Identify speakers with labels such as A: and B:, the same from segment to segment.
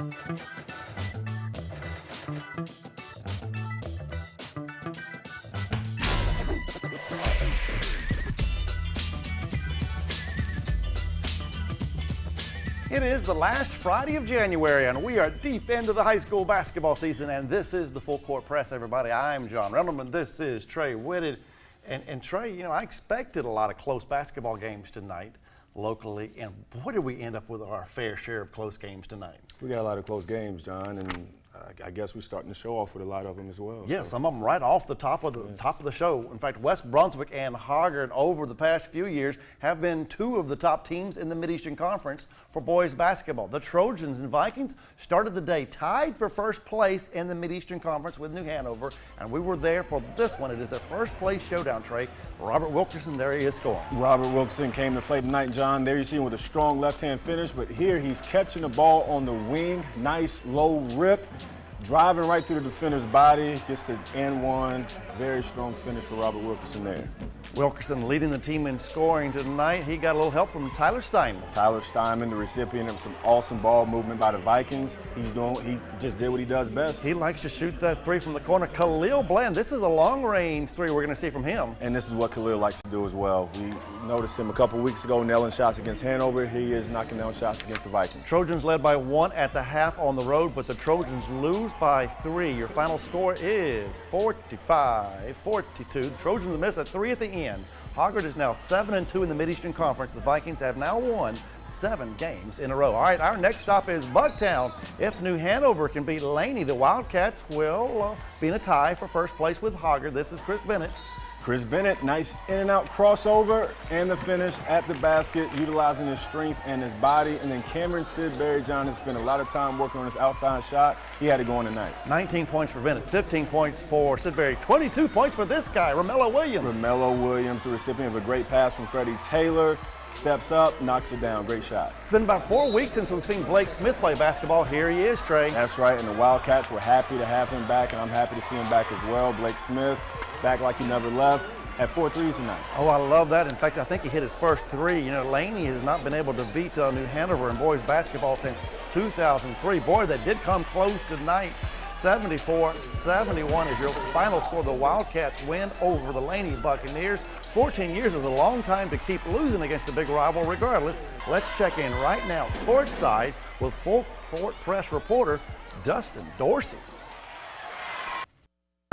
A: It is the last Friday of January, and we are deep into the high school basketball season, and this is the Full Court Press, everybody. I'm John Reynolds. This is Trey Whitted. And Trey, you know, I expected a lot of close basketball games tonight locally, and boy, did we end up with our fair share of close games tonight.
B: We got a lot of close games, John, and I guess we're starting to show off with a lot of them as well.
A: Yeah, some of them right off the top of the show. In fact, West Brunswick and Hoggard over the past few years have been two of the top teams in the Mid-Eastern Conference for boys basketball. The Trojans and Vikings started the day tied for first place in the Mid-Eastern Conference with New Hanover, and we were there for this one. It is a first place showdown, Trey. Robert Wilkerson, there he is scoring.
B: Robert Wilkerson came to play tonight, John. There you see him with a strong left-hand finish, but here he's catching the ball on the wing. Nice low rip. Driving right through the defender's body, gets the N1. Very strong finish for Robert Wilkerson there.
A: Wilkerson leading the team in scoring tonight. He got a little help from Tyler Steinman.
B: Tyler Steinman, the recipient of some awesome ball movement by the Vikings. He just did what he does best.
A: He likes to shoot that three from the corner. Khalil Bland, this is a long-range three we're going to see from him.
B: And this is what Khalil likes to do as well. We noticed him a couple weeks ago nailing shots against Hanover. He is knocking down shots against the Vikings.
A: Trojans led by 1 at the half on the road, but the Trojans lose by 3. Your final score is 45-42. The Trojans miss a 3 at the end. Hoggard is now 7-2 in the Mid-Eastern Conference. The Vikings have now won 7 games in a row. All right, our next stop is Bucktown. If New Hanover can beat Laney, the Wildcats will be in a tie for first place with Hoggard. This is Chris Bennett.
B: Chris Bennett, nice in and out crossover and the finish at the basket, utilizing his strength and his body. And then Cameron Sidbury, John, has spent a lot of time working on his outside shot. He had it going tonight. 19
A: points for Bennett, 15 points for Sidbury, 22 points for this guy, Romello Williams.
B: Romello Williams, the recipient of a great pass from Freddie Taylor. Steps up, knocks it down. Great shot.
A: It's been about 4 weeks since we've seen Blake Smith play basketball. Here he is, Trey.
B: That's right, and the Wildcats were happy to have him back, and I'm happy to see him back as well. Blake Smith, back like he never left. At 4 threes tonight.
A: Oh, I love that. In fact, I think he hit his first 3. You know, Laney has not been able to beat New Hanover in boys basketball since 2003. Boy, they did come close tonight. 74-71 is your final score. The Wildcats win over the Laney Buccaneers. 14 years is a long time to keep losing against a big rival. Regardless, let's check in right now courtside with Full Court Press reporter Dustin Dorsey.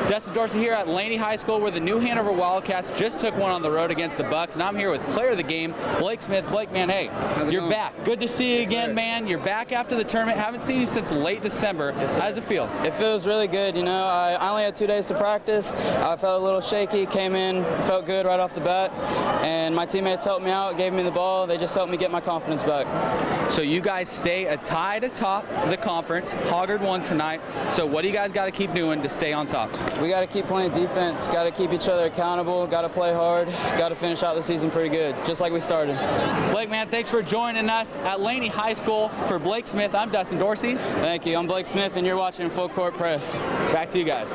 C: Dustin Dorsey here at Laney High School, where the New Hanover Wildcats just took one on the road against the Bucks, and I'm here with player of the game, Blake Smith. Blake, man, hey, you're back. Good to see you again, man. You're back after the tournament. Haven't seen you since late December. How does it feel?
D: It feels really good. You know, I only had 2 days to practice. I felt a little shaky, came in, felt good right off the bat, and my teammates helped me out, gave me the ball. They just helped me get my confidence back.
C: So you guys stay a tied atop the conference. Hoggard won tonight. So what do you guys got to keep doing to stay on top?
D: We got to keep playing defense, got to keep each other accountable, got to play hard, got to finish out the season pretty good, just like we started.
C: Blake, man, thanks for joining us at Laney High School. For Blake Smith, I'm Dustin Dorsey.
D: Thank you. I'm Blake Smith, and you're watching Full Court Press.
C: Back to you guys.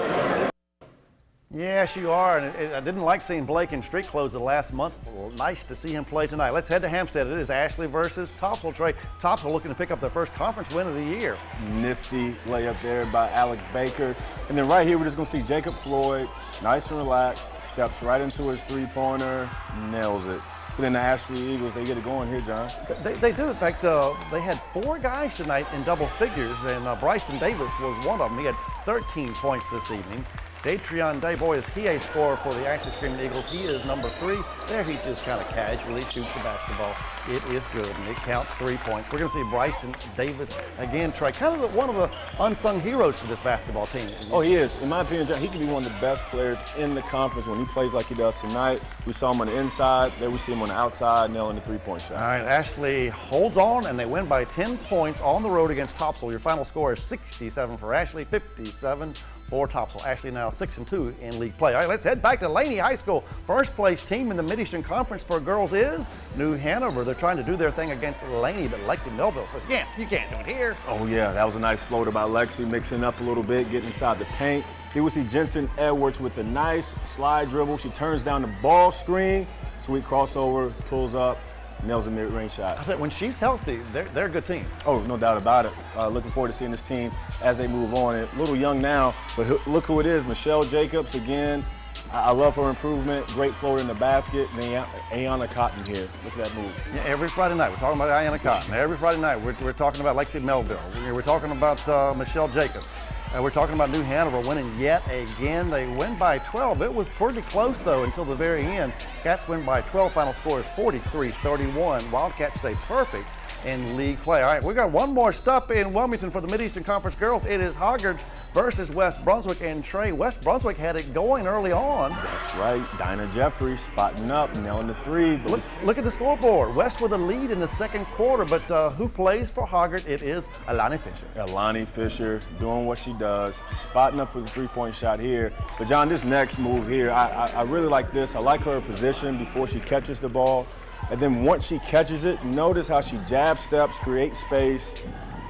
A: Yes, you are, and I didn't like seeing Blake in street clothes the last month. Well, nice to see him play tonight. Let's head to Hampstead. It is Ashley versus Topsail. Trey, Topsail looking to pick up their first conference win of the year.
B: Nifty layup there by Alec Baker. And then right here, we're just going to see Jacob Floyd, nice and relaxed, steps right into his three-pointer, nails it. But then the Ashley Eagles, they get it going here, John.
A: They do. In fact, they had 4 guys tonight in double figures, and Bryson Davis was one of them. He had 13 points this evening. Datrion Day, boy, is he a scorer for the Ashley Screaming Eagles. He is number 3. There he just kind of casually shoots the basketball. It is good, and it counts 3 points. We're going to see Bryson Davis again, Trey, kind of one of the unsung heroes for this basketball team.
B: Oh, he is. In my opinion, John, he could be one of the best players in the conference when he plays like he does tonight. We saw him on the inside. There we see him on the outside, nailing the three-point shot.
A: All right, Ashley holds on, and they win by 10 points on the road against Topsail. Your final score is 67 for Ashley, 57 for Topsail. Ashley now 6-2 in league play. All right, let's head back to Laney High School. First place team in the Mid-Eastern Conference for girls is New Hanover. They're trying to do their thing against Laney, but Lexi Melville says, you can't do it here.
B: Oh yeah, that was a nice floater by Lexi, mixing up a little bit, getting inside the paint. Here we see Jensen Edwards with a nice slide dribble. She turns down the ball screen, sweet crossover, pulls up, nails a mid-range shot.
A: I said, when she's healthy, they're a good team.
B: Oh, no doubt about it. Looking forward to seeing this team as they move on. A little young now, but look who it is. Michelle Jacobs again. I love her improvement. Great floater in the basket. Then Ayanna Cotton here. Look at that move.
A: Yeah, every Friday night we're talking about Ayanna Cotton. Every Friday night we're talking about Lexi Melville. We're talking about Michelle Jacobs. We're talking about New Hanover winning yet again. They win by 12. It was pretty close, though, until the very end. Cats win by 12. Final score is 43-31. Wildcats stay perfect in league play. All right, we got one more stop in Wilmington for the Mid-Eastern Conference girls. It is Hoggard versus West Brunswick. And Trey, West Brunswick had it going early on.
B: That's right. Dinah Jeffries spotting up, nailing the three.
A: Look at the scoreboard. West with a lead in the second quarter, but who plays for Hoggard? It is Alani Fisher.
B: Alani Fisher doing what she does, spotting up for the three-point shot here. But John, this next move here, I really like this. I like her position before she catches the ball. And then once she catches it, notice how she jab steps, creates space,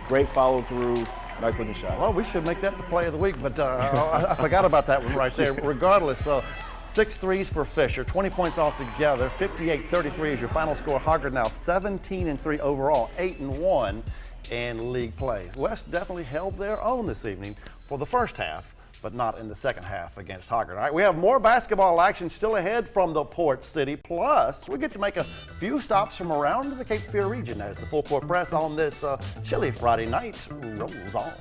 B: great follow through, nice looking shot.
A: Well, we should make that the play of the week, but I forgot about that one right there. Regardless, 6 threes for Fisher, 20 points altogether, 58-33 is your final score. Hoggard now 17-3 overall, 8-1 in league play. West definitely held their own this evening for the first half, but not in the second half against Hoggard. All right, we have more basketball action still ahead from the Port City. Plus, we get to make a few stops from around the Cape Fear region as the full court press on this chilly Friday night rolls on.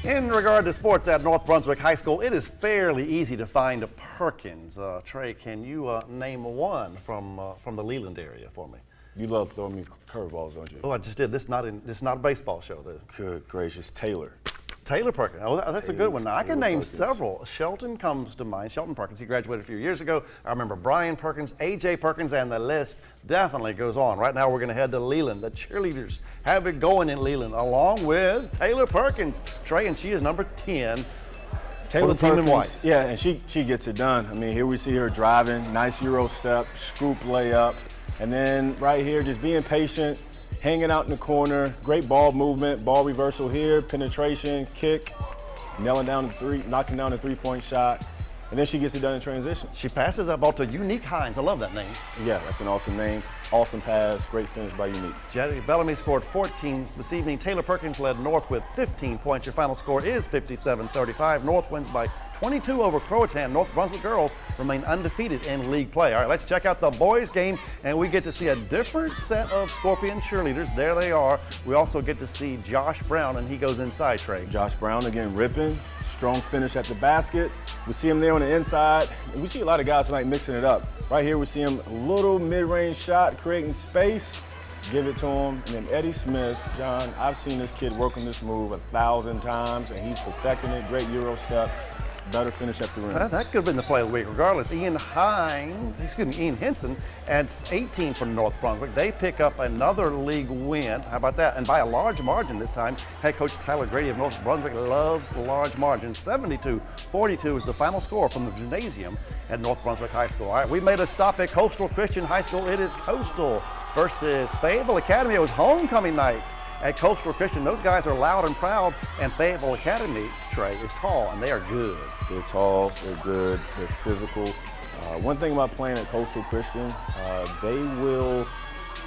A: In regard to sports at North Brunswick High School, it is fairly easy to find a Perkins. Trey, can you name one from the Leland area for me?
B: You love throwing me curveballs, don't you?
A: Oh, I just did. This is not a baseball show, though.
B: Good gracious, Taylor.
A: Taylor Perkins. Oh, that's a good one. Now, I can name
B: Perkins.
A: several. Shelton comes to mind. Shelton Perkins. He graduated a few years ago. I remember Brian Perkins, A.J. Perkins, and the list definitely goes on. Right now, we're going to head to Leland. The cheerleaders have it going in Leland, along with Taylor Perkins. Trey, and she is number 10.
B: Taylor
A: for the team
B: Perkins,
A: in white.
B: yeah, and she gets it done. I mean, here we see her driving, nice Euro step, scoop layup, and then right here, just being patient, hanging out in the corner, great ball movement, ball reversal here, penetration, kick, nailing down the three, knocking down the three-point shot, and then she gets it done in transition.
A: She passes that ball to Unique Hines. I love that name.
B: Yeah, that's an awesome name. Awesome pass, great finish by Unique.
A: Jetty Bellamy scored 14 this evening. Taylor Perkins led North with 15 points. Your final score is 57-35. North wins by 22 over Croatan. North Brunswick girls remain undefeated in league play. All right, let's check out the boys' game, and we get to see a different set of Scorpion cheerleaders. There they are. We also get to see Josh Brown, and he goes inside, Trey.
B: Josh Brown again ripping. Strong finish at the basket. We see him there on the inside. We see a lot of guys tonight mixing it up. Right here we see him a little mid-range shot, creating space. Give it to him. And then Eddie Smith, John, I've seen this kid work on this move 1,000 times, and he's perfecting it. Great Euro step. Better finish at the rim.
A: That could have been the play of the week. Regardless, Ian Henson adds 18 for North Brunswick. They pick up another league win. How about that? And by a large margin this time. Head coach Tyler Grady of North Brunswick loves large margins. 72-42 is the final score from the gymnasium at North Brunswick High School. All right, we made a stop at Coastal Christian High School. It is Coastal versus Fayetteville Academy. It was homecoming night at Coastal Christian. Those guys are loud and proud, and Fayetteville Academy, Trey, is tall, and they are good.
B: They're tall, they're good, they're physical. One thing about playing at Coastal Christian, they will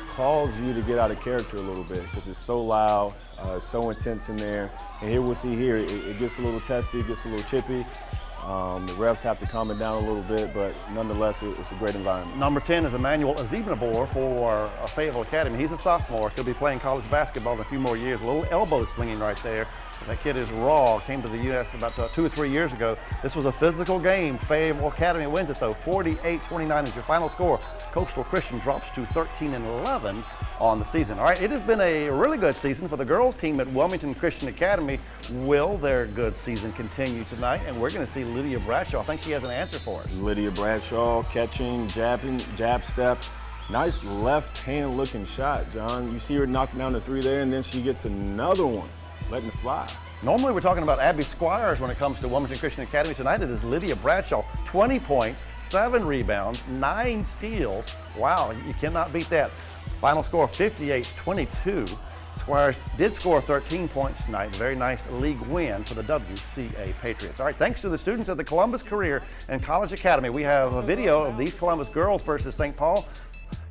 B: cause you to get out of character a little bit because it's so loud, so intense in there. And here we'll see here, it gets a little testy, it gets a little chippy. The refs have to calm it down a little bit, but nonetheless, it's a great environment.
A: Number 10 is Emmanuel Azevenabor for Fayetteville Academy. He's a sophomore. He'll be playing college basketball in a few more years. A little elbow swinging right there. That kid is raw. Came to the U.S. about 2 or 3 years ago. This was a physical game. Fayetteville Academy wins it, though. 48-29 is your final score. Coastal Christian drops to 13-11 on the season. All right, it has been a really good season for the girls team at Wilmington Christian Academy. Will their good season continue tonight? And we're going to see Lydia Bradshaw. I think she has an answer for us.
B: Lydia Bradshaw catching, jabbing, jab step. Nice left-hand looking shot, John. You see her knocking down the three there, and then she gets another one, letting it fly.
A: Normally we're talking about Abby Squires when it comes to Wilmington Christian Academy. Tonight it is Lydia Bradshaw. 20 points, 7 rebounds, 9 steals. Wow, you cannot beat that. Final score 58-22 Squires did score 13 points tonight. Very nice league win for the WCA Patriots. All right, thanks to the students at the Columbus Career and College Academy. We have a video of these Columbus girls versus St. Paul.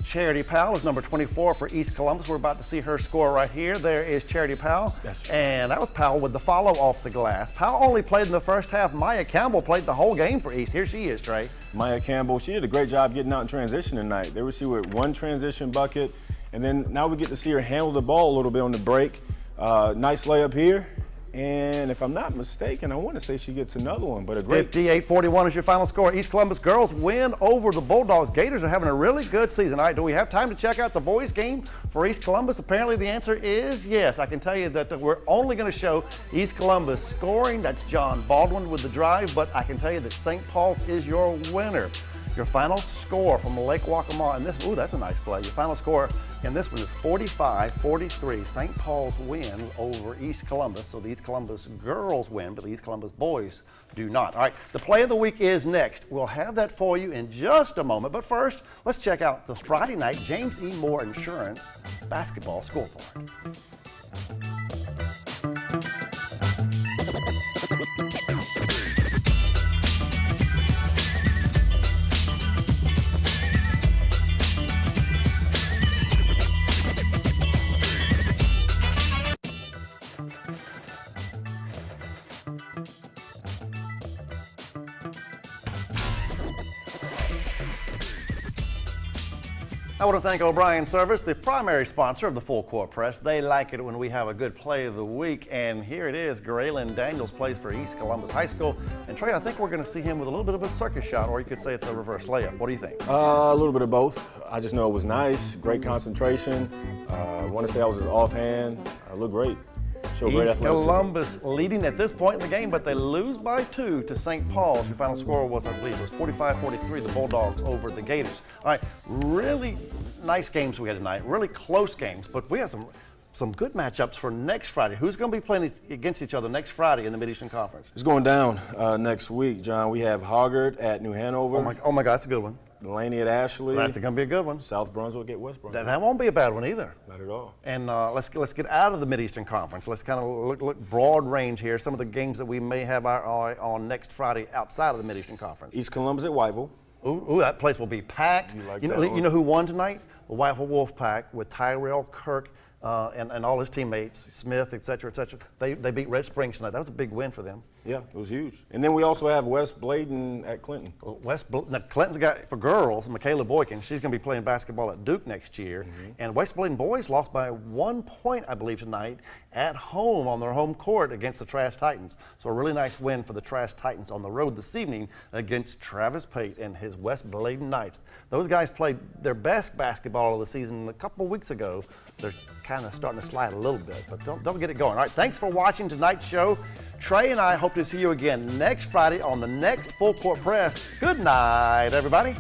A: Charity Powell is number 24 for East Columbus. We're about to see her score right here. There is Charity Powell. And that was Powell with the follow off the glass. Powell only played in the first half. Maya Campbell played the whole game for East. Here she is, Trey.
B: Maya Campbell, she did a great job getting out in transition tonight. They were she with one transition bucket, and then now we get to see her handle the ball a little bit on the break. Nice layup here. And if I'm not mistaken, I want to say she gets another one, but a great
A: 58-41 is your final score. East Columbus girls win over the Bulldogs. Gators are having a really good season. All right, do we have time to check out the boys game for East Columbus? Apparently the answer is yes. I can tell you that we're only going to show East Columbus scoring. That's John Baldwin with the drive, but I can tell you that St. Paul's is your winner. Your final score from Lake Waccamaw, and this, ooh, that's a nice play. Your final score in this one is 45-43. St. Paul's win over East Columbus. So the East Columbus girls win, but the East Columbus boys do not. All right, the play of the week is next. We'll have that for you in just a moment. But first, let's check out the Friday night James E. Moore Insurance basketball scoreboard. I want to thank O'Brien Service, the primary sponsor of the Full Court Press. They like it when we have a good play of the week, and here it is. Graylin Daniels plays for East Columbus High School. And Trey, I think we're going to see him with a little bit of a circus shot, or you could say it's a reverse layup. What do you think?
B: A little bit of both. I just know it was nice, great concentration. I want to say I was his offhand. Looked great.
A: East Columbus leading at this point in the game, but they lose by 2 to St. Paul's. Your final score was, I believe, it was 45-43, the Bulldogs over the Gators. All right, really nice games we had tonight, really close games, but we have some good matchups for next Friday. Who's going to be playing against each other next Friday in the Mid-Eastern Conference?
B: It's going down next week, John. We have Hoggard at New Hanover.
A: Oh my God, that's a good one.
B: Delaney at Ashley.
A: That's going to be a good one.
B: South Brunswick at West Brunswick.
A: That won't be a bad one either.
B: Not at all.
A: And let's get out of the Mid-Eastern Conference. Let's kind of look broad range here. Some of the games that we may have our eye on next Friday outside of the Mid-Eastern Conference.
B: East Columbus at Wyville.
A: Ooh, that place will be packed. You know who won tonight? The Wyville Wolfpack with Tyrell Kirk and all his teammates, Smith, et cetera, et cetera. They beat Red Springs tonight. That was a big win for them.
B: Yeah, it was huge. And then we also have West Bladen at Clinton.
A: Now Clinton's got, for girls, Michaela Boykin. She's going to be playing basketball at Duke next year. And West Bladen boys lost by 1 point, I believe, tonight at home on their home court against the Trash Titans. So a really nice win for the Trash Titans on the road this evening against Travis Pate and his West Bladen Knights. Those guys played their best basketball of the season a couple weeks ago. They're kind of starting to slide a little bit, but they'll get it going. All right, thanks for watching tonight's show. Trey and I hope to see you again next Friday on the next Full Court Press. Good night, everybody.